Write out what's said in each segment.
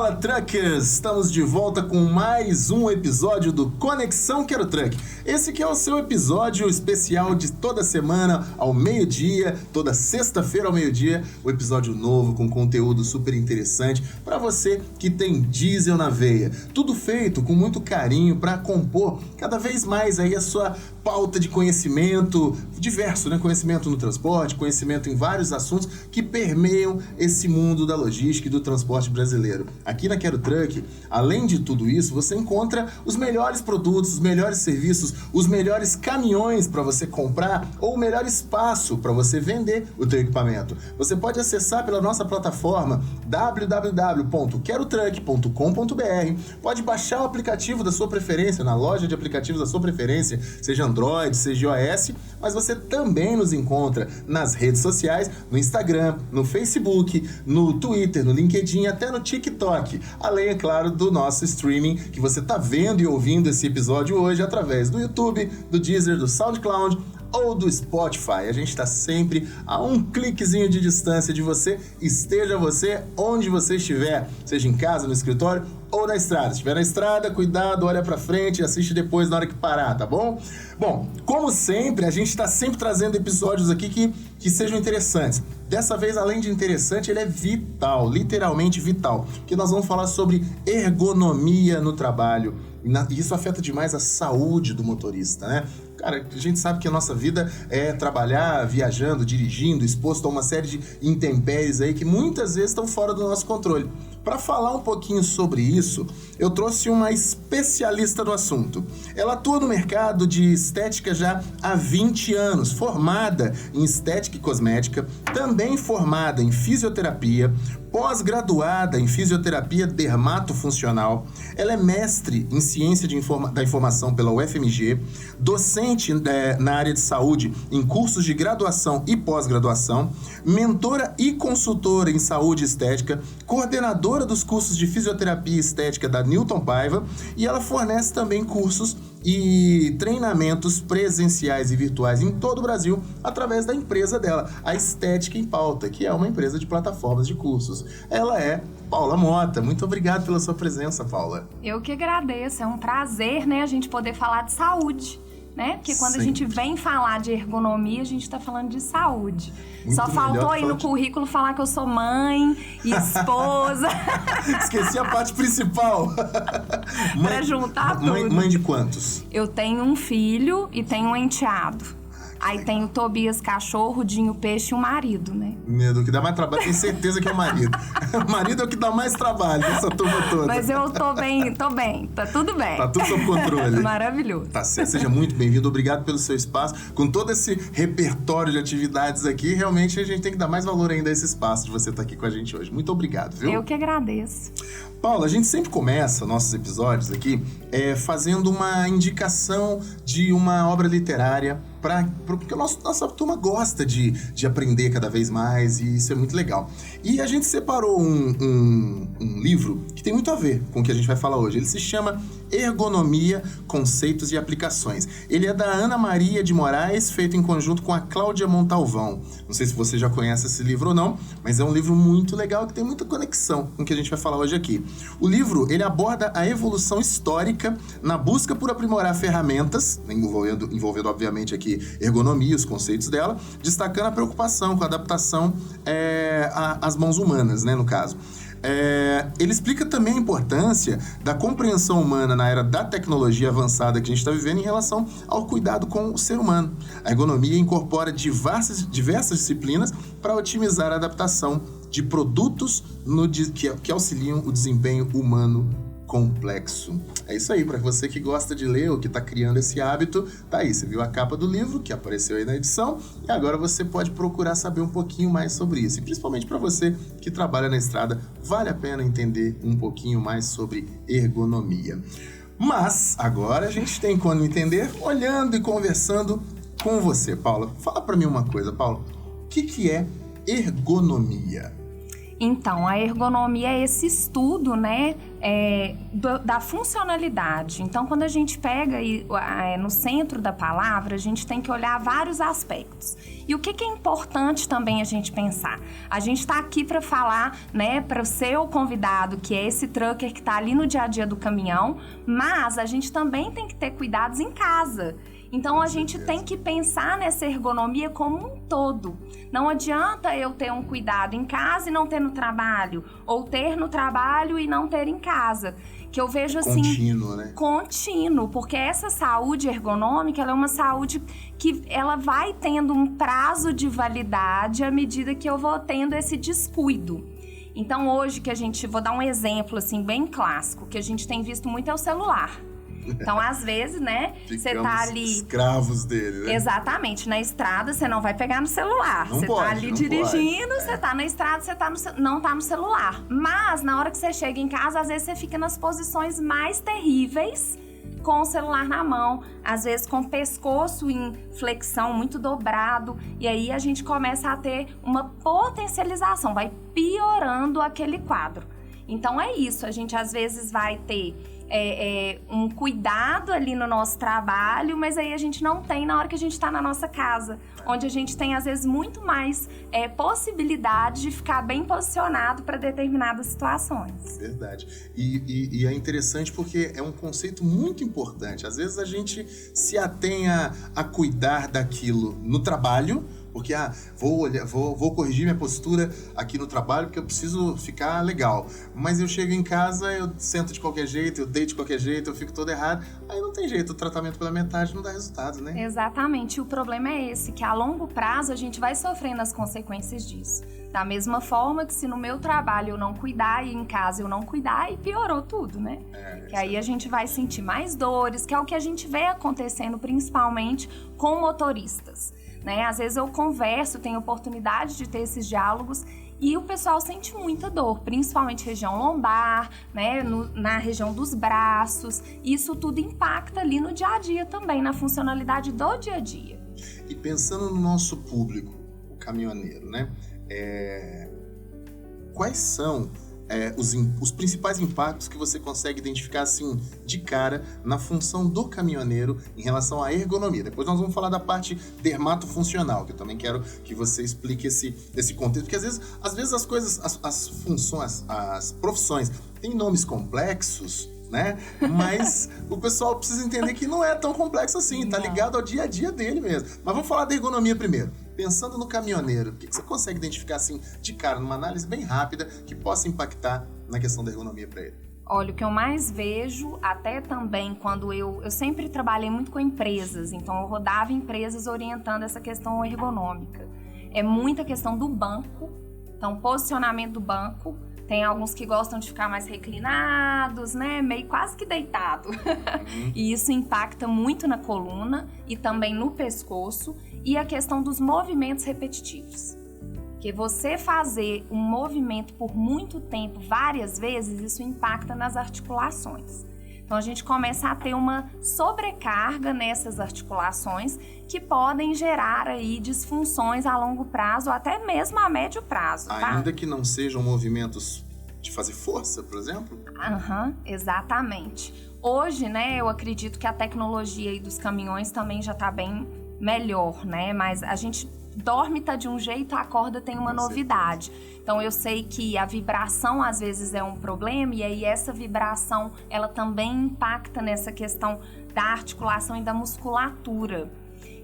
Fala Truckers! Estamos de volta com mais um episódio do Conexão Quero Truck. Esse que é o seu episódio especial de toda semana ao meio-dia, toda sexta-feira ao meio-dia, um episódio novo com conteúdo super interessante para você que tem diesel na veia. Tudo feito com muito carinho para compor cada vez mais aí a sua pauta de conhecimento diverso, né? Conhecimento no transporte, conhecimento em vários assuntos que permeiam esse mundo da logística e do transporte brasileiro. Aqui na Quero Truck, além de tudo isso, você encontra os melhores produtos, os melhores serviços, os melhores caminhões para você comprar ou o melhor espaço para você vender o teu equipamento. Você pode acessar pela nossa plataforma www.querotruck.com.br, pode baixar o aplicativo da sua preferência, na loja de aplicativos da sua preferência, seja Android, seja iOS, mas você também nos encontra nas redes sociais, no Instagram, no Facebook, no Twitter, no LinkedIn, até no TikTok. Além, é claro, do nosso streaming, que você está vendo e ouvindo esse episódio hoje através do YouTube, do Deezer, do SoundCloud ou do Spotify. A gente está sempre a um cliquezinho de distância de você, esteja você onde você estiver, seja em casa, no escritório ou na estrada. Se estiver na estrada, cuidado, olha pra frente e assiste depois na hora que parar, tá bom? Bom, como sempre, a gente está sempre trazendo episódios aqui que sejam interessantes. Dessa vez, além de interessante, ele é vital, literalmente vital, porque nós vamos falar sobre ergonomia no trabalho. E isso afeta demais a saúde do motorista, né? Cara, a gente sabe que a nossa vida é trabalhar, viajando, dirigindo, exposto a uma série de intempéries aí que muitas vezes estão fora do nosso controle. Para falar um pouquinho sobre isso, eu trouxe uma especialista no assunto. Ela atua no mercado de estética já há 20 anos, formada em estética e cosmética, também formada em fisioterapia, pós-graduada em fisioterapia dermatofuncional. Ela é mestre em ciência da informação pela UFMG, docente na área de saúde em cursos de graduação e pós-graduação, mentora e consultora em saúde e estética, coordenadora dos cursos de fisioterapia e estética da Newton Paiva, e ela fornece também cursos e treinamentos presenciais e virtuais em todo o Brasil através da empresa dela, a Estética em Pauta, que é uma empresa de plataformas de cursos. Ela é Paula Mota. Muito obrigado pela sua presença, Paula. Eu que agradeço, é um prazer, né, a gente poder falar de saúde, né? Porque quando a gente vem falar de ergonomia, a gente tá falando de saúde. Muito Só faltou aí no currículo falar que eu sou mãe e esposa. Esqueci a parte principal. Pra juntar tudo. Mãe de quantos? Eu tenho um filho e tenho um enteado. Aí tem o Tobias cachorro, o Dinho peixe e o marido, né? Meu Deus, o que dá mais trabalho, tenho certeza que é o marido. O marido é o que dá mais trabalho nessa turma toda. Mas eu tô bem, tá tudo bem. Tá tudo sob controle. Maravilhoso. Tá certo, seja muito bem-vindo, obrigado pelo seu espaço. Com todo esse repertório de atividades aqui, realmente a gente tem que dar mais valor ainda a esse espaço de você estar aqui com a gente hoje. Muito obrigado, viu? Eu que agradeço. Paula, a gente sempre começa nossos episódios aqui fazendo uma indicação de uma obra literária, porque a nossa turma gosta de aprender cada vez mais e isso é muito legal. E a gente separou um livro que tem muito a ver com o que a gente vai falar hoje. Ele se chama Ergonomia, Conceitos e Aplicações. Ele é da Ana Maria de Moraes, feito em conjunto com a Cláudia Montalvão. Não sei se você já conhece esse livro ou não, mas é um livro muito legal que tem muita conexão com o que a gente vai falar hoje aqui. O livro, ele aborda a evolução histórica na busca por aprimorar ferramentas, envolvendo obviamente aqui ergonomia, os conceitos dela, destacando a preocupação com a adaptação às mãos humanas, né, no caso. Ele explica também a importância da compreensão humana na era da tecnologia avançada que a gente está vivendo em relação ao cuidado com o ser humano. A ergonomia incorpora diversas disciplinas para otimizar a adaptação de produtos que auxiliam o desempenho humano complexo. É isso aí, para você que gosta de ler ou que está criando esse hábito, tá aí, você viu a capa do livro que apareceu aí na edição e agora você pode procurar saber um pouquinho mais sobre isso. E principalmente para você que trabalha na estrada, vale a pena entender um pouquinho mais sobre ergonomia. Mas agora a gente tem como entender olhando e conversando com você, Paula. Fala para mim uma coisa, Paula. O que é ergonomia? Então, a ergonomia é esse estudo, né, da funcionalidade. Então, quando a gente pega no centro da palavra, a gente tem que olhar vários aspectos. E o que é importante também a gente pensar? A gente está aqui para falar, né, para o seu convidado, que é esse trucker que está ali no dia a dia do caminhão, mas a gente também tem que ter cuidados em casa. Então, a gente tem que pensar nessa ergonomia como um todo. Não adianta eu ter um cuidado em casa e não ter no trabalho, ou ter no trabalho e não ter em casa. Que eu vejo assim... Contínuo, né? Contínuo, porque essa saúde ergonômica, ela é uma saúde que ela vai tendo um prazo de validade à medida que eu vou tendo esse descuido. Então, hoje vou dar um exemplo assim bem clássico, que a gente tem visto muito é o celular. Então, às vezes, né, você tá ali... escravos dele, né? Exatamente. Na estrada, você não vai pegar no celular. Você tá ali dirigindo, você tá na estrada, você não tá no celular. Mas, na hora que você chega em casa, às vezes você fica nas posições mais terríveis com o celular na mão. Às vezes com o pescoço em flexão, muito dobrado. E aí, a gente começa a ter uma potencialização. Vai piorando aquele quadro. Então, é isso. A gente, às vezes, vai ter... um cuidado ali no nosso trabalho, mas aí a gente não tem na hora que a gente está na nossa casa, onde a gente tem, às vezes, muito mais possibilidade de ficar bem posicionado para determinadas situações. Verdade. E é interessante porque é um conceito muito importante. Às vezes a gente se atém a cuidar daquilo no trabalho, porque vou corrigir minha postura aqui no trabalho porque eu preciso ficar legal. Mas eu chego em casa, eu sento de qualquer jeito, eu deito de qualquer jeito, eu fico todo errado. Aí não tem jeito, o tratamento pela metade não dá resultado, né? Exatamente. O problema é esse, que a longo prazo a gente vai sofrendo as consequências disso. Da mesma forma que se no meu trabalho eu não cuidar e em casa eu não cuidar, aí piorou tudo, né? Que aí a gente vai sentir mais dores, que é o que a gente vê acontecendo principalmente com motoristas. Né? Às vezes eu converso, tenho oportunidade de ter esses diálogos e o pessoal sente muita dor, principalmente região lombar, né? Na região dos braços. Isso tudo impacta ali no dia a dia também, na funcionalidade do dia a dia. E pensando no nosso público, o caminhoneiro, né? Quais são os principais impactos que você consegue identificar assim de cara na função do caminhoneiro em relação à ergonomia? Depois nós vamos falar da parte dermatofuncional, que eu também quero que você explique esse contexto, porque às vezes as coisas, as funções, as profissões têm nomes complexos, né? Mas o pessoal precisa entender que não é tão complexo assim, tá ligado ao dia a dia dele mesmo. Mas vamos falar da ergonomia primeiro. Pensando no caminhoneiro, o que você consegue identificar assim de cara, numa análise bem rápida, que possa impactar na questão da ergonomia para ele? Olha, o que eu mais vejo, até também quando eu sempre trabalhei muito com empresas, então eu rodava empresas orientando essa questão ergonômica. É muita questão do banco, então posicionamento do banco. Tem alguns que gostam de ficar mais reclinados, né? Meio quase que deitado. E isso impacta muito na coluna e também no pescoço. E a questão dos movimentos repetitivos. Porque você fazer um movimento por muito tempo, várias vezes, isso impacta nas articulações. Então a gente começa a ter uma sobrecarga nessas articulações que podem gerar aí disfunções a longo prazo ou até mesmo a médio prazo, tá? Ainda que não sejam movimentos de fazer força, por exemplo? Exatamente. Hoje, né, eu acredito que a tecnologia aí dos caminhões também já tá bem melhor, né? Mas a gente dorme tá de um jeito, acorda tem uma novidade. Então eu sei que a vibração às vezes é um problema e aí essa vibração ela também impacta nessa questão da articulação e da musculatura.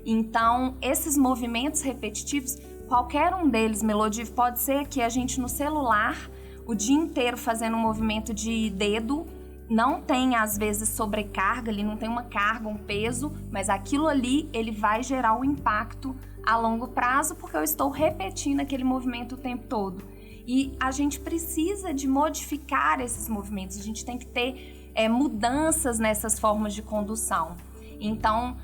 Então esses movimentos repetitivos, qualquer um deles, Melodiv, pode ser que a gente no celular o dia inteiro fazendo um movimento de dedo, não tem, às vezes, sobrecarga, ele não tem uma carga, um peso, mas aquilo ali, ele vai gerar um impacto a longo prazo, porque eu estou repetindo aquele movimento o tempo todo. E a gente precisa de modificar esses movimentos, a gente tem que ter mudanças nessas formas de condução. Então,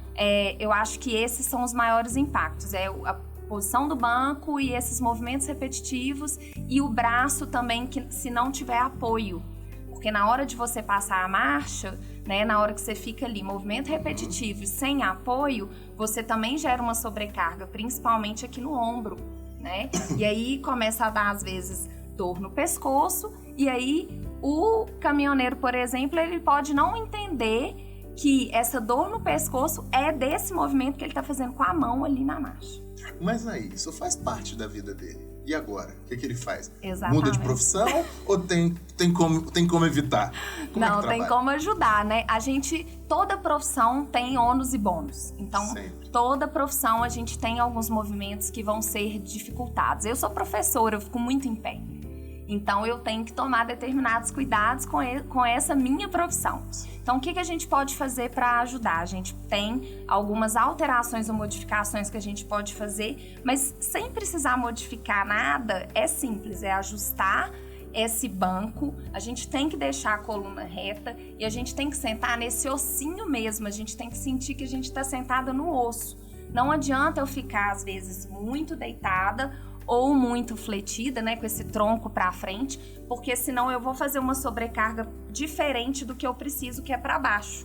eu acho que esses são os maiores impactos, a posição do banco e esses movimentos repetitivos, e o braço também, que se não tiver apoio. Porque na hora de você passar a marcha, né, na hora que você fica ali, movimento repetitivo e sem apoio, você também gera uma sobrecarga, principalmente aqui no ombro, né? E aí começa a dar, às vezes, dor no pescoço, e aí o caminhoneiro, por exemplo, ele pode não entender que essa dor no pescoço é desse movimento que ele tá fazendo com a mão ali na marcha. Mas aí, isso faz parte da vida dele. E agora? O que ele faz? Exatamente. Muda de profissão ou tem como evitar? Não, tem como ajudar, né? Toda profissão tem ônus e bônus. Então, Sempre. Toda profissão a gente tem alguns movimentos que vão ser dificultados. Eu sou professora, eu fico muito em pé. Então, eu tenho que tomar determinados cuidados com essa minha profissão. Então, o que a gente pode fazer para ajudar? A gente tem algumas alterações ou modificações que a gente pode fazer, mas sem precisar modificar nada, é simples, é ajustar esse banco, a gente tem que deixar a coluna reta e a gente tem que sentar nesse ossinho mesmo, a gente tem que sentir que a gente está sentada no osso. Não adianta eu ficar, às vezes, muito deitada ou muito fletida, né, com esse tronco para frente, porque senão eu vou fazer uma sobrecarga diferente do que eu preciso, que é para baixo.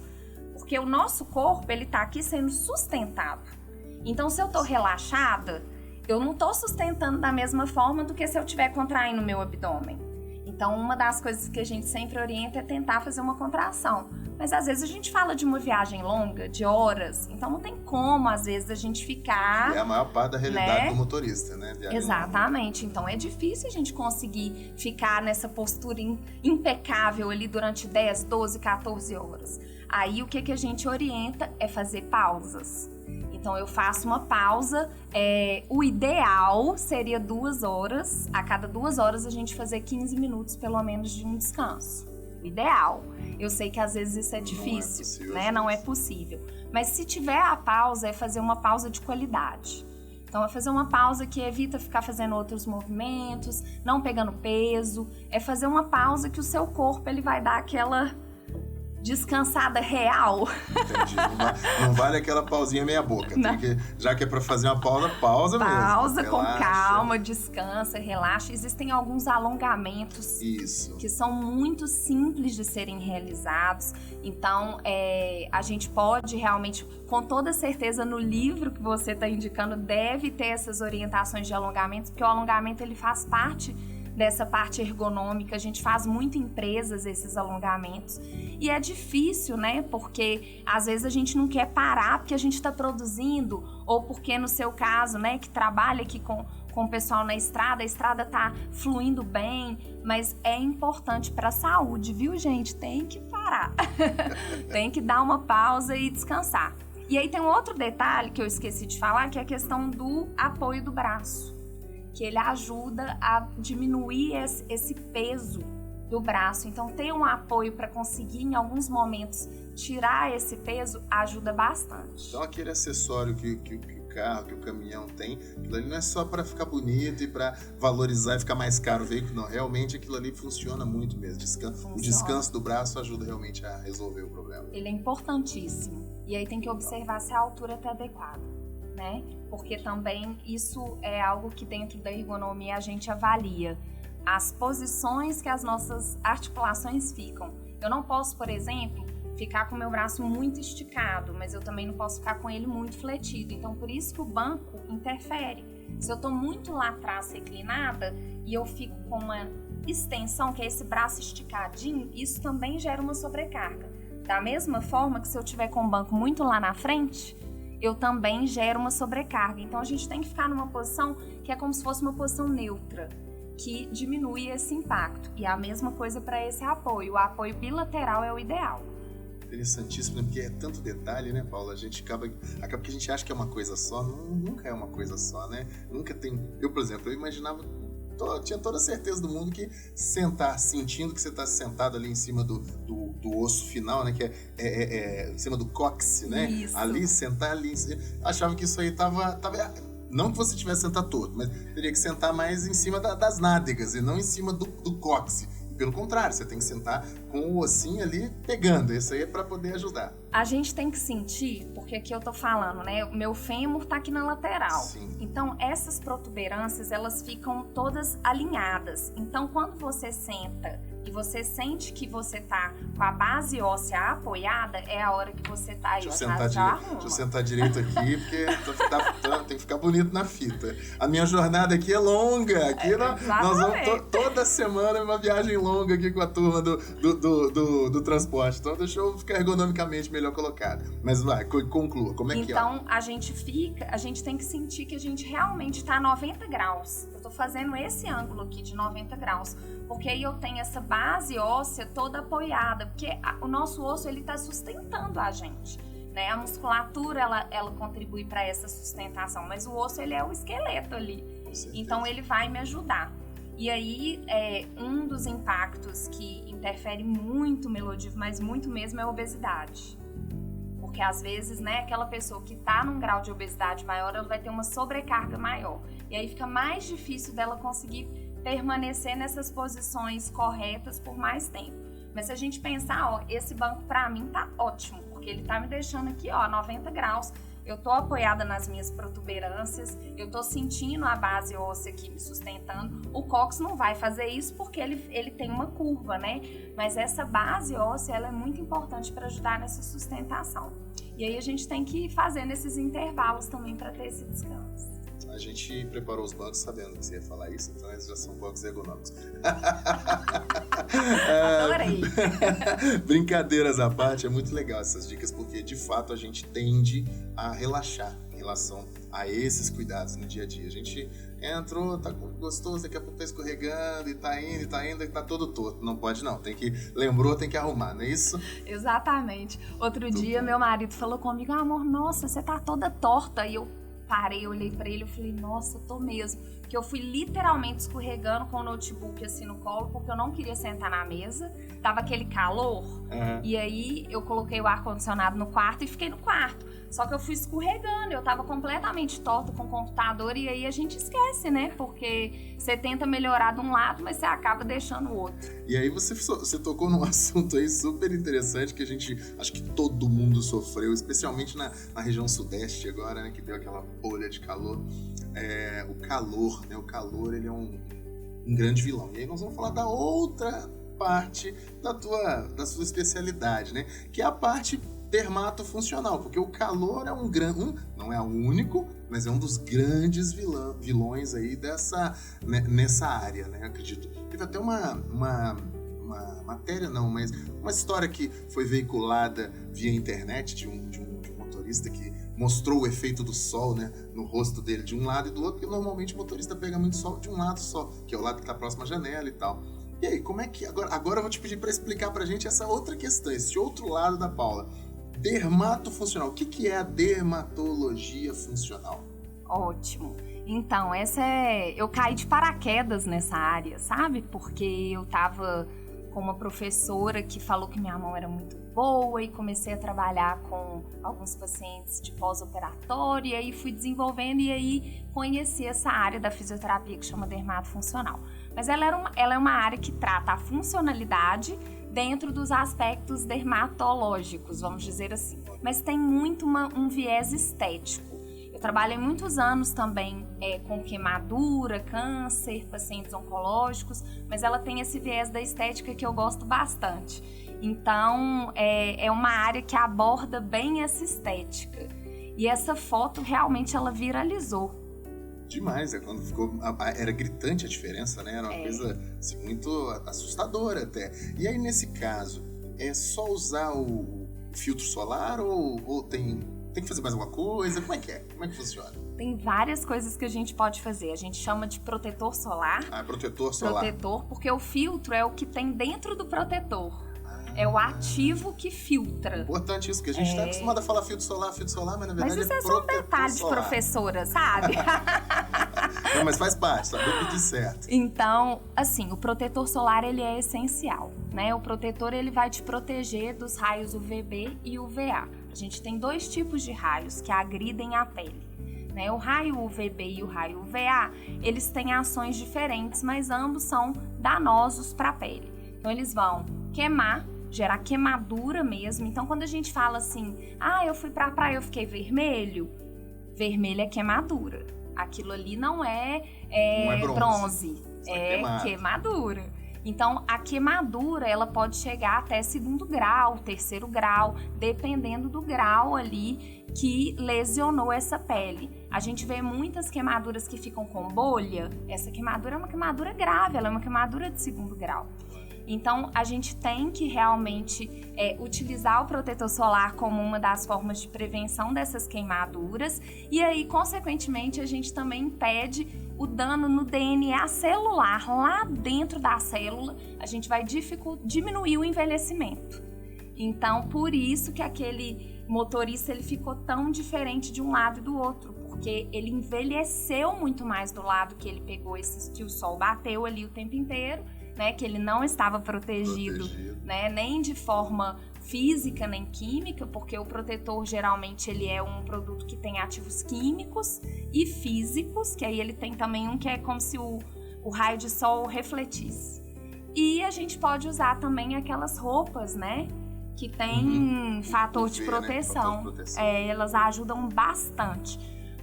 Porque o nosso corpo, ele tá aqui sendo sustentado. Então, se eu tô relaxada, eu não tô sustentando da mesma forma do que se eu estiver contraindo o meu abdômen. Então, uma das coisas que a gente sempre orienta é tentar fazer uma contração. Mas, às vezes, a gente fala de uma viagem longa, de horas. Então, não tem como, às vezes, a gente ficar... É a maior parte da realidade do motorista, né? Exatamente. Então, é difícil a gente conseguir ficar nessa postura impecável ali durante 10, 12, 14 horas. Aí, o que a gente orienta é fazer pausas. Então, eu faço uma pausa, o ideal seria 2 horas, a cada 2 horas a gente fazer 15 minutos pelo menos de um descanso. O ideal. Eu sei que às vezes isso é difícil, né? Não é possível. Mas se tiver a pausa, é fazer uma pausa de qualidade. Então, é fazer uma pausa que evita ficar fazendo outros movimentos, não pegando peso, é fazer uma pausa que o seu corpo ele vai dar aquela... descansada real. Entendi. Não vale aquela pausinha meia boca. Tem que, já que é pra fazer uma pausa mesmo. Pausa com calma, descansa, relaxa. Existem alguns alongamentos que são muito simples de serem realizados. Então, a gente pode realmente, com toda certeza, no livro que você está indicando, deve ter essas orientações de alongamentos, porque o alongamento ele faz parte dessa parte ergonômica, a gente faz muito em empresas esses alongamentos e é difícil, né, porque às vezes a gente não quer parar porque a gente está produzindo ou porque no seu caso, né, que trabalha aqui com o pessoal na estrada, a estrada tá fluindo bem, mas é importante para a saúde, viu, gente? Tem que parar, tem que dar uma pausa e descansar. E aí tem um outro detalhe que eu esqueci de falar, que é a questão do apoio do braço, que ele ajuda a diminuir esse peso do braço. Então, ter um apoio para conseguir, em alguns momentos, tirar esse peso ajuda bastante. Então, aquele acessório que o carro, que o caminhão tem, aquilo ali não é só para ficar bonito e para valorizar e ficar mais caro o veículo, não. Realmente, aquilo ali funciona muito mesmo. O descanso do braço ajuda realmente a resolver o problema. Ele é importantíssimo. E aí tem que observar se a altura está adequada, né? Porque também isso é algo que dentro da ergonomia a gente avalia. As posições que as nossas articulações ficam. Eu não posso, por exemplo, ficar com o meu braço muito esticado, mas eu também não posso ficar com ele muito fletido. Então, por isso que o banco interfere. Se eu estou muito lá atrás reclinada e eu fico com uma extensão, que é esse braço esticadinho, isso também gera uma sobrecarga. Da mesma forma que se eu tiver com o banco muito lá na frente, eu também gero uma sobrecarga. Então, a gente tem que ficar numa posição que é como se fosse uma posição neutra, que diminui esse impacto. E a mesma coisa para esse apoio. O apoio bilateral é o ideal. Interessantíssimo, né? Porque é tanto detalhe, né, Paula? A gente acaba que a gente acha que é uma coisa só, nunca é uma coisa só, né? Nunca tem... Eu, por exemplo, eu imaginava... tinha toda a certeza do mundo que sentar, sentindo que você está sentado ali em cima do osso final, né? Que é em cima do cóccix, né? Isso. Ali, sentar ali. Achava que isso aí tava não que você tivesse sentado torto, mas teria que sentar mais em cima das nádegas e não em cima do cóccix. Pelo contrário, você tem que sentar com o ossinho ali pegando. Isso aí é para poder ajudar. A gente tem que sentir, porque aqui eu tô falando, né? O meu fêmur tá aqui na lateral. Sim. Então, essas protuberâncias, elas ficam todas alinhadas. Então, quando você senta e você sente que você tá com a base óssea apoiada, é a hora que você tá aí. Deixa eu sentar direito aqui, porque tem que ficar bonito na fita. A minha jornada aqui é longa. Aqui nós vamos toda semana uma viagem longa aqui com a turma do transporte. Então deixa eu ficar ergonomicamente melhor colocado. Mas vai, conclua. Como é que é? Então a gente tem que sentir que a gente realmente tá a 90 graus. Eu tô fazendo esse ângulo aqui de 90 graus. Porque aí eu tenho essa base óssea toda apoiada, porque o nosso osso ele está sustentando a gente, né? A musculatura ela contribui para essa sustentação, mas o osso ele é o esqueleto ali, então ele vai me ajudar. E aí um dos impactos que interfere muito melodivo, mas muito mesmo, é a obesidade. Porque às vezes, né, aquela pessoa que está num grau de obesidade maior, ela vai ter uma sobrecarga maior, e aí fica mais difícil dela conseguir permanecer nessas posições corretas por mais tempo. Mas se a gente pensar, ó, esse banco pra mim tá ótimo, porque ele tá me deixando aqui, ó, 90 graus. Eu tô apoiada nas minhas protuberâncias, eu tô sentindo a base óssea aqui me sustentando. O cóccix não vai fazer isso porque ele tem uma curva, né? Mas essa base óssea, ela é muito importante para ajudar nessa sustentação. E aí a gente tem que ir fazendo esses intervalos também para ter esse descanso. A gente preparou os bancos sabendo que você ia falar isso, então eles já são bancos ergonômicos. Adorei! Brincadeiras à parte, é muito legal essas dicas, porque de fato a gente tende a relaxar em relação a esses cuidados no dia a dia. A gente entrou, tá gostoso, daqui a pouco tá escorregando e tá indo, e tá todo torto. Não pode não, tem que arrumar, não é isso? Exatamente. Outro dia meu marido falou comigo, amor, nossa, você tá toda torta, e eu parei, olhei pra ele e falei, nossa, tô mesmo. Porque eu fui literalmente escorregando com o notebook assim no colo, porque eu não queria sentar na mesa. Tava aquele calor. E aí eu coloquei o ar-condicionado no quarto e fiquei no quarto. Só que eu fui escorregando, eu tava completamente torta com o computador, e aí a gente esquece, né? Porque você tenta melhorar de um lado, mas você acaba deixando o outro. E aí você tocou num assunto aí super interessante que a gente, acho que todo mundo sofreu, especialmente na região sudeste agora, né? Que deu aquela bolha de calor. O calor, né? O calor, ele é um grande vilão. E aí nós vamos falar da outra parte da sua especialidade, né? Que é a parte dermatofuncional, porque o calor é não é o único, mas é um dos grandes vilões aí nessa área, né? Acredito. Teve até uma matéria, mas uma história que foi veiculada via internet de um motorista que mostrou o efeito do sol, né, no rosto dele de um lado e do outro, porque normalmente o motorista pega muito sol de um lado só, que é o lado que está próximo à janela e tal. E aí, como é que... Agora eu vou te pedir para explicar pra gente essa outra questão, esse outro lado da Paula. Dermatofuncional. O que é a dermatologia funcional? Ótimo. Então, eu caí de paraquedas nessa área, sabe? Porque eu tava com uma professora que falou que minha mão era muito boa e comecei a trabalhar com alguns pacientes de pós-operatório, e aí fui desenvolvendo e aí conheci essa área da fisioterapia que chama dermatofuncional. Mas ela é uma área que trata a funcionalidade dentro dos aspectos dermatológicos, vamos dizer assim. Mas tem muito um viés estético. Eu trabalhei muitos anos também com queimadura, câncer, pacientes oncológicos, mas ela tem esse viés da estética que eu gosto bastante. Então, é uma área que aborda bem essa estética. E essa foto realmente ela viralizou. Demais, quando era gritante a diferença, né? Era uma coisa assim, muito assustadora até. E aí, nesse caso, é só usar o filtro solar ou tem que fazer mais alguma coisa? Como é que é? Como é que funciona? Tem várias coisas que a gente pode fazer. A gente chama de protetor solar. Protetor solar. Protetor, porque o filtro é o que tem dentro do protetor. É o ativo que filtra. Importante isso, porque a gente está acostumado a falar filtro solar, mas na verdade mas isso é só um detalhe solar. De professora, sabe? Não, mas faz parte, saber pedir certo. Então, assim, o protetor solar, ele é essencial, né? O protetor, ele vai te proteger dos raios UVB e UVA. A gente tem dois tipos de raios que agridem a pele, né? O raio UVB e o raio UVA, eles têm ações diferentes, mas ambos são danosos para a pele. Então, eles vão queimar, gerar queimadura mesmo. Então, quando a gente fala assim, eu fui pra praia, eu fiquei vermelho, vermelho é queimadura. Aquilo ali não é bronze, é queimadura. Então, a queimadura, ela pode chegar até 2º grau, 3º grau, dependendo do grau ali que lesionou essa pele. A gente vê muitas queimaduras que ficam com bolha. Essa queimadura é uma queimadura grave, ela é uma queimadura de 2º grau. Então, a gente tem que realmente utilizar o protetor solar como uma das formas de prevenção dessas queimaduras. E aí, consequentemente, a gente também impede o dano no DNA celular. Lá dentro da célula, a gente vai diminuir o envelhecimento. Então, por isso que aquele motorista ele ficou tão diferente de um lado e do outro. Porque ele envelheceu muito mais do lado que ele pegou que o sol bateu ali o tempo inteiro. Né, que ele não estava protegido. Né, nem de forma física nem química, porque o protetor geralmente ele é um produto que tem ativos químicos e físicos, que aí ele tem também um que é como se o raio de sol refletisse. E a gente pode usar também aquelas roupas, né, que tem fator de proteção. Né? Fator de proteção. Elas ajudam bastante.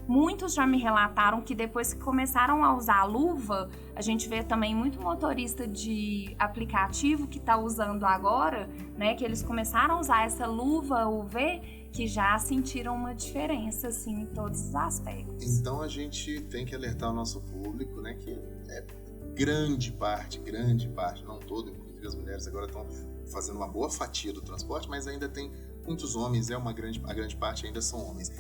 Muitos já me relataram que depois que começaram a usar a luva, a gente vê também muito motorista de aplicativo que está usando agora, né? Que eles começaram a usar essa luva UV, que já sentiram uma diferença, assim, em todos os aspectos. Então a gente tem que alertar o nosso público, né? Que é grande parte, não todo, inclusive as mulheres agora estão fazendo uma boa fatia do transporte, mas ainda tem muitos homens, a grande parte ainda são homens.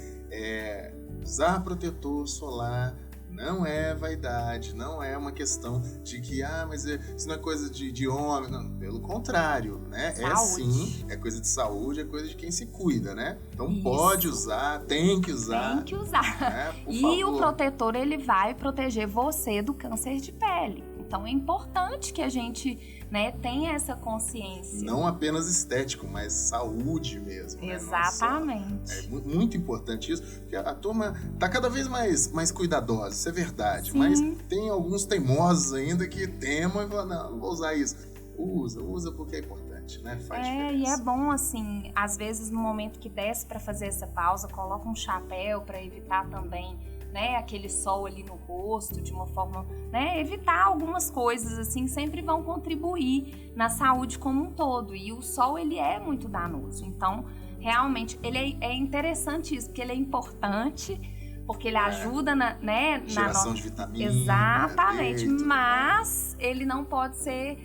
Usar protetor solar não é vaidade, não é uma questão de que, mas isso não é coisa de homem. Não, pelo contrário, né? Saúde. É sim, é coisa de saúde, é coisa de quem se cuida, né? Então isso. Pode usar, tem que usar. Tem que usar. Né? E favor. O protetor, ele vai proteger você do câncer de pele. Então é importante que a gente, né, tenha essa consciência. Não apenas estético, mas saúde mesmo. Exatamente. Né? É muito importante isso, porque a turma tá cada vez mais cuidadosa, isso é verdade. Sim. Mas tem alguns teimosos ainda que temam e falam, não vou usar isso. Usa porque é importante, né? Faz diferença. E é bom, assim, às vezes no momento que desce para fazer essa pausa, coloca um chapéu para evitar também, né, aquele sol ali no rosto, de uma forma, né, evitar algumas coisas, assim, sempre vão contribuir na saúde como um todo. E o sol, ele é muito danoso. Então, realmente, ele é interessante isso, porque ele é importante, porque ele ajuda né, geração de vitamina. Exatamente, mas ele não pode ser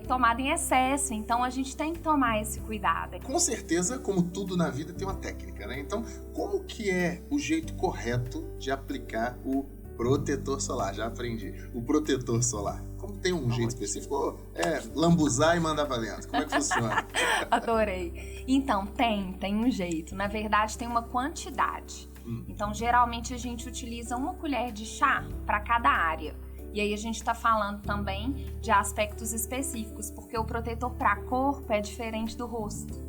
tomado em excesso, então a gente tem que tomar esse cuidado. Com certeza, como tudo na vida, tem uma técnica, né? Então, como que é o jeito correto de aplicar o protetor solar? Já aprendi. O protetor solar. Como tem um jeito específico? Lambuzar e mandar pra dentro. Como é que funciona? Adorei. Então, tem um jeito. Na verdade, tem uma quantidade. Então, geralmente, a gente utiliza 1 colher de chá para cada área. E aí, a gente está falando também de aspectos específicos, porque o protetor para corpo é diferente do rosto.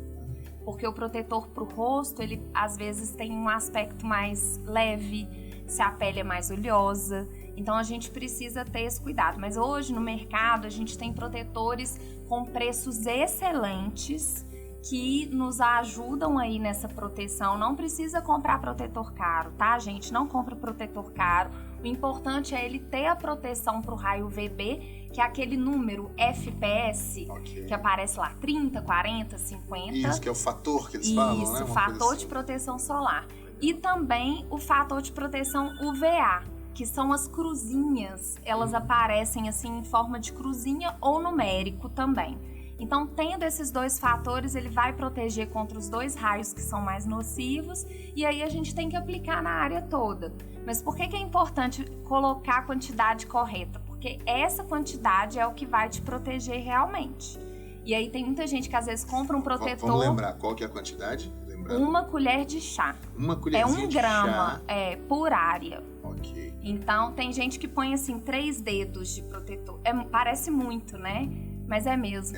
Porque o protetor para o rosto, ele às vezes tem um aspecto mais leve, se a pele é mais oleosa. Então, a gente precisa ter esse cuidado. Mas hoje, no mercado, a gente tem protetores com preços excelentes, que nos ajudam aí nessa proteção. Não precisa comprar protetor caro, tá, gente? Não compra protetor caro. O importante é ele ter a proteção para o raio VB, que é aquele número FPS, que aparece lá, 30, 40, 50. Isso, que é o fator que eles falam, né? Isso, o fator de proteção solar. E também o fator de proteção UVA, que são as cruzinhas. Elas aparecem assim em forma de cruzinha ou numérico também. Então, tendo esses 2 fatores, ele vai proteger contra os 2 raios que são mais nocivos, e aí a gente tem que aplicar na área toda. Mas por que é importante colocar a quantidade correta? Porque essa quantidade é o que vai te proteger realmente. E aí tem muita gente que às vezes compra um protetor... Vamos lembrar, qual que é a quantidade? Lembrando. 1 colher de chá. 1 colherzinha de chá. É 1 grama, por área. Ok. Então, tem gente que põe assim 3 dedos de protetor. Parece muito, né? Mas é mesmo.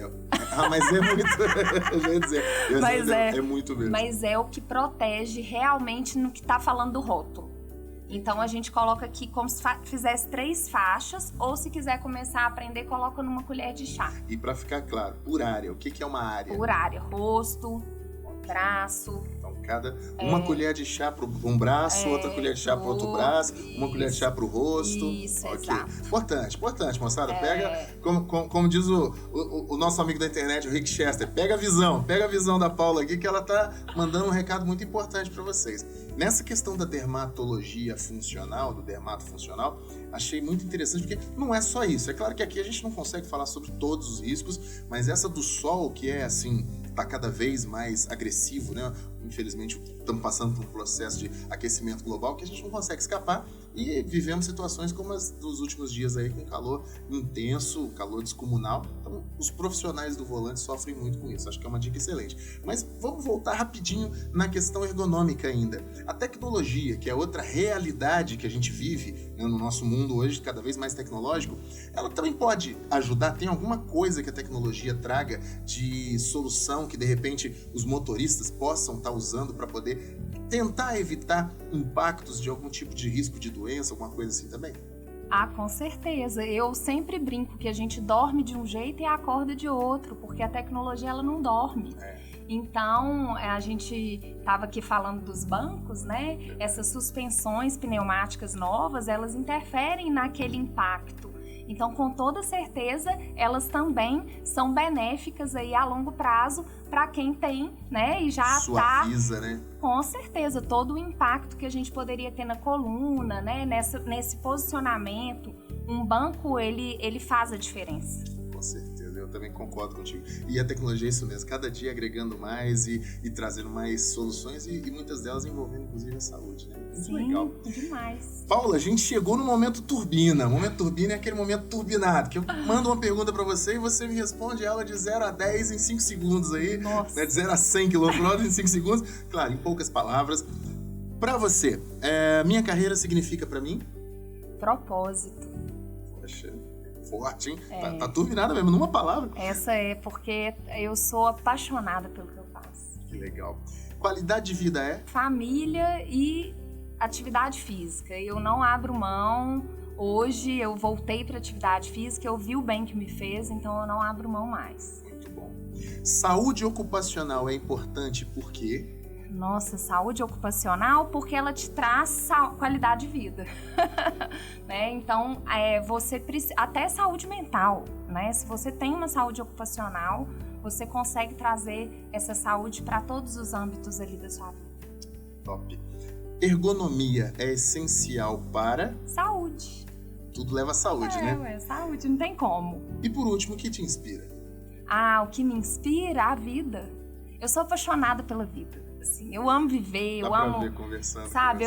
Mas é muito. Eu já ia dizer. É muito mesmo. Mas é o que protege realmente no que tá falando do rótulo. Então a gente coloca aqui como se fizesse 3 faixas, ou se quiser começar a aprender, coloca numa colher de chá. E pra ficar claro, por área, o que é uma área? Por área, rosto, braço, então, Uma colher de chá para um braço, outra colher de chá para outro braço, uma colher de chá para o rosto. Isso, okay. Exato. Importante, moçada. Pega, como diz o nosso amigo da internet, o Rick Chester, pega a visão da Paula aqui, que ela tá mandando um recado muito importante para vocês. Nessa questão da dermatologia funcional, do dermato funcional, achei muito interessante, porque não é só isso. É claro que aqui a gente não consegue falar sobre todos os riscos, mas essa do sol, que é assim, tá cada vez mais agressivo, né? Infelizmente, estamos passando por um processo de aquecimento global que a gente não consegue escapar e vivemos situações como as dos últimos dias aí, com calor intenso, calor descomunal. Então, os profissionais do volante sofrem muito com isso. Acho que é uma dica excelente. Mas vamos voltar rapidinho na questão ergonômica ainda. A tecnologia, que é outra realidade que a gente vive, né, no nosso mundo hoje, cada vez mais tecnológico, ela também pode ajudar. Tem alguma coisa que a tecnologia traga de solução que, de repente, os motoristas possam estar usando para poder tentar evitar impactos de algum tipo de risco de doença, alguma coisa assim também? Ah, com certeza. Eu sempre brinco que a gente dorme de um jeito e acorda de outro, porque a tecnologia ela não dorme. Então, a gente estava aqui falando dos bancos, né? Essas suspensões pneumáticas novas, elas interferem naquele impacto. Então, com toda certeza, elas também são benéficas aí a longo prazo para quem tem, né? E já suaviza, né? Com certeza, todo o impacto que a gente poderia ter na coluna, né? Nesse posicionamento, um banco, ele faz a diferença. Com certeza, eu também concordo contigo. E a tecnologia é isso mesmo, cada dia agregando mais e trazendo mais soluções e muitas delas envolvendo inclusive a saúde, né? Muito Sim, legal. Demais. Paula, a gente chegou no momento turbina. O momento turbina é aquele momento turbinado, que eu mando uma pergunta pra você e você me responde ela de 0 a 10 em 5 segundos aí. Nossa. Né? De 0 a 100 km em 5 segundos. Claro, em poucas palavras. Pra você, minha carreira significa pra mim? Propósito. Poxa, forte, hein? Tá turbinada mesmo, numa palavra. Essa é porque eu sou apaixonada pelo que eu faço. Que legal. Qualidade de vida é? Família e atividade física. Eu não abro mão. Hoje eu voltei para atividade física, eu vi o bem que me fez, então eu não abro mão mais. Muito bom. Saúde ocupacional é importante por quê? Nossa, saúde ocupacional porque ela te traz qualidade de vida. Né? Então, você precisa, até saúde mental, né? Se você tem uma saúde ocupacional, você consegue trazer essa saúde para todos os âmbitos ali da sua vida. Top. Ergonomia é essencial para? Saúde. Tudo leva a saúde, né? Saúde, não tem como. E por último, o que te inspira? O que me inspira? A vida. Eu sou apaixonada pela vida. Assim, eu amo viver, eu amo. Ver conversando. Sabe,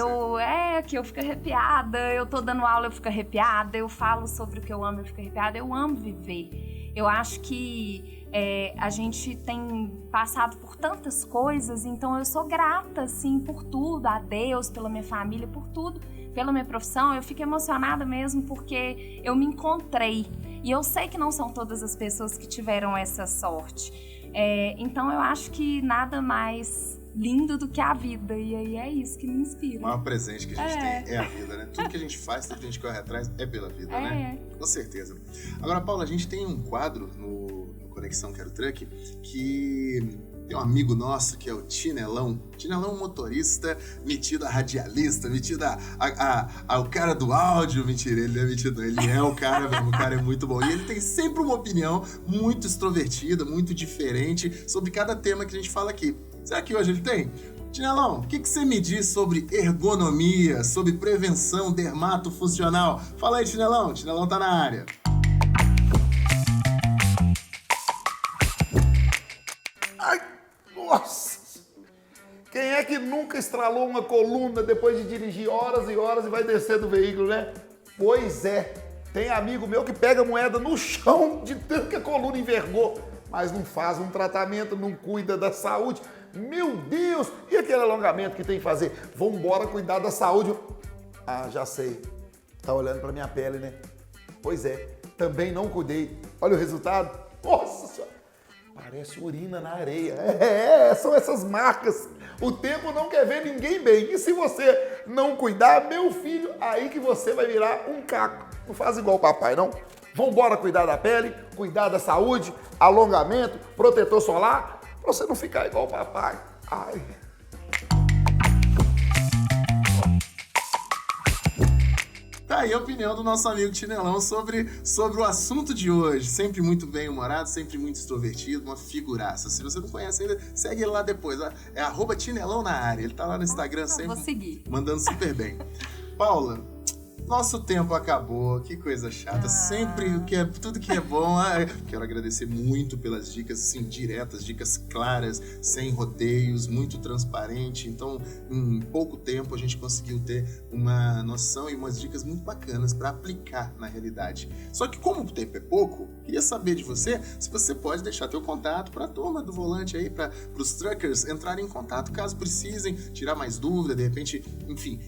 que eu fico arrepiada, eu tô dando aula, eu fico arrepiada, eu falo sobre o que eu amo, eu fico arrepiada, eu amo viver. Eu acho que a gente tem passado por tantas coisas, então eu sou grata, assim, por tudo, a Deus, pela minha família, por tudo, pela minha profissão. Eu fico emocionada mesmo porque eu me encontrei. E eu sei que não são todas as pessoas que tiveram essa sorte. Então eu acho que nada mais lindo do que a vida, e aí é isso que me inspira. O maior presente que a gente tem é a vida, né? Tudo que a gente faz, tudo que a gente corre atrás é pela vida, né? Com certeza. Agora, Paula, a gente tem um quadro no Conexão Quero Truck que tem um amigo nosso que é o Tinelão. Tinelão é um motorista metido a radialista, metido ao cara do áudio. Mentira, ele não é metido, ele é o cara mesmo, o cara é muito bom. E ele tem sempre uma opinião muito extrovertida, muito diferente sobre cada tema que a gente fala aqui. Será que hoje ele tem? Tinelão, o que você me diz sobre ergonomia, sobre prevenção dermatofuncional? Fala aí, Tinelão. Tinelão tá na área. Ai, nossa! Quem é que nunca estralou uma coluna depois de dirigir horas e horas e vai descer do veículo, né? Pois é, tem amigo meu que pega moeda no chão de tanto que a coluna envergou, mas não faz um tratamento, não cuida da saúde. Meu Deus! E aquele alongamento que tem que fazer? Vambora cuidar da saúde. Ah, já sei. Tá olhando pra minha pele, né? Pois é, também não cuidei. Olha o resultado. Nossa Senhora! Parece urina na areia. São essas marcas. O tempo não quer ver ninguém bem. E se você não cuidar, meu filho, aí que você vai virar um caco. Não faz igual o papai, não. Vambora cuidar da pele, cuidar da saúde, alongamento, protetor solar, pra você não ficar igual o papai. Ai. Tá aí a opinião do nosso amigo Tinelão sobre o assunto de hoje. Sempre muito bem-humorado, sempre muito extrovertido, uma figuraça. Se você não conhece ainda, segue ele lá depois. É @Tinelão na área. Ele tá lá no Instagram sempre vou seguir. Mandando super bem. Paula, nosso tempo acabou, que coisa chata. Sempre tudo que é bom. Quero agradecer muito pelas dicas, assim, diretas, dicas claras, sem rodeios, muito transparente. Então, em pouco tempo, a gente conseguiu ter uma noção e umas dicas muito bacanas para aplicar na realidade. Só que como o tempo é pouco, queria saber de você se você pode deixar teu contato para a turma do volante aí, para os truckers entrarem em contato caso precisem, tirar mais dúvida, de repente, enfim.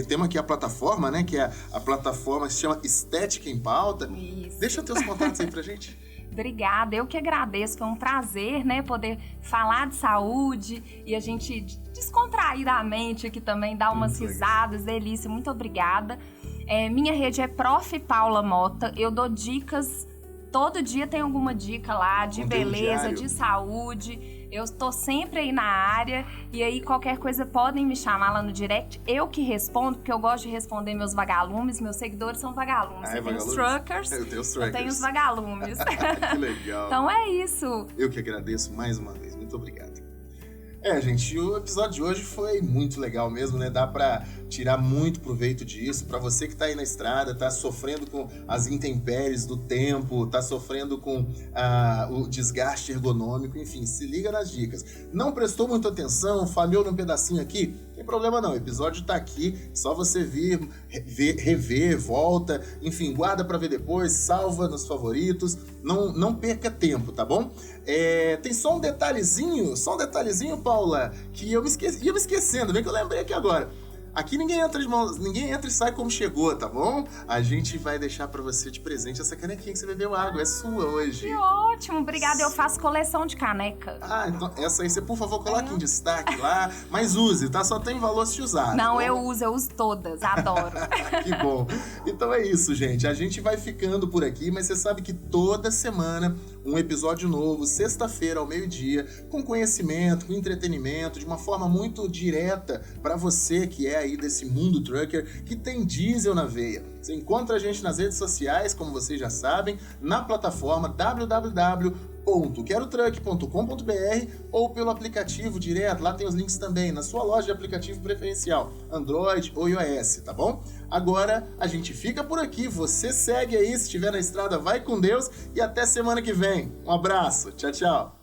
Temos aqui a plataforma, né? Que é a plataforma que se chama Estética em Pauta. Isso. Deixa teus contatos aí pra gente. Obrigada, eu que agradeço, foi um prazer, né, poder falar de saúde e a gente descontrair a mente aqui também, dar umas risadas, delícia, muito obrigada. Minha rede é Prof. Paula Mota, eu dou dicas, todo dia tem alguma dica lá de beleza, de saúde. Eu estou sempre aí na área e aí qualquer coisa podem me chamar lá no direct. Eu que respondo, porque eu gosto de responder meus vagalumes. Meus seguidores são vagalumes. Você tem os truckers, eu tenho os vagalumes. Que legal. Então é isso. Eu que agradeço mais uma vez. Muito obrigado. Gente, o episódio de hoje foi muito legal mesmo, né? Dá pra tirar muito proveito disso. Pra você que tá aí na estrada, tá sofrendo com as intempéries do tempo, tá sofrendo com o desgaste ergonômico, enfim, se liga nas dicas. Não prestou muita atenção, falhou num pedacinho aqui? Não tem problema não, o episódio tá aqui, só você vir, rever, volta, enfim, guarda pra ver depois, salva nos favoritos, não perca tempo, tá bom? Tem só um detalhezinho, Paula, que ia me esquecendo, bem que eu lembrei aqui agora. Aqui ninguém entra e sai como chegou, tá bom? A gente vai deixar pra você de presente essa canequinha que você bebeu água, é sua hoje. Que ótimo, obrigada, eu faço coleção de caneca. Então essa aí você, por favor, coloque em destaque lá, mas use, tá? Só tem valor se usar. Não, tá eu uso todas, adoro. Que bom. Então é isso, gente, a gente vai ficando por aqui, mas você sabe que toda semana um episódio novo, sexta-feira ao meio-dia, com conhecimento, com entretenimento, de uma forma muito direta pra você que é aí desse mundo trucker, que tem diesel na veia. Você encontra a gente nas redes sociais, como vocês já sabem, na plataforma www.querotruck.com.br ou pelo aplicativo direto, lá tem os links também, na sua loja de aplicativo preferencial, Android ou iOS, tá bom? Agora a gente fica por aqui, você segue aí, se estiver na estrada, vai com Deus e até semana que vem. Um abraço, tchau, tchau!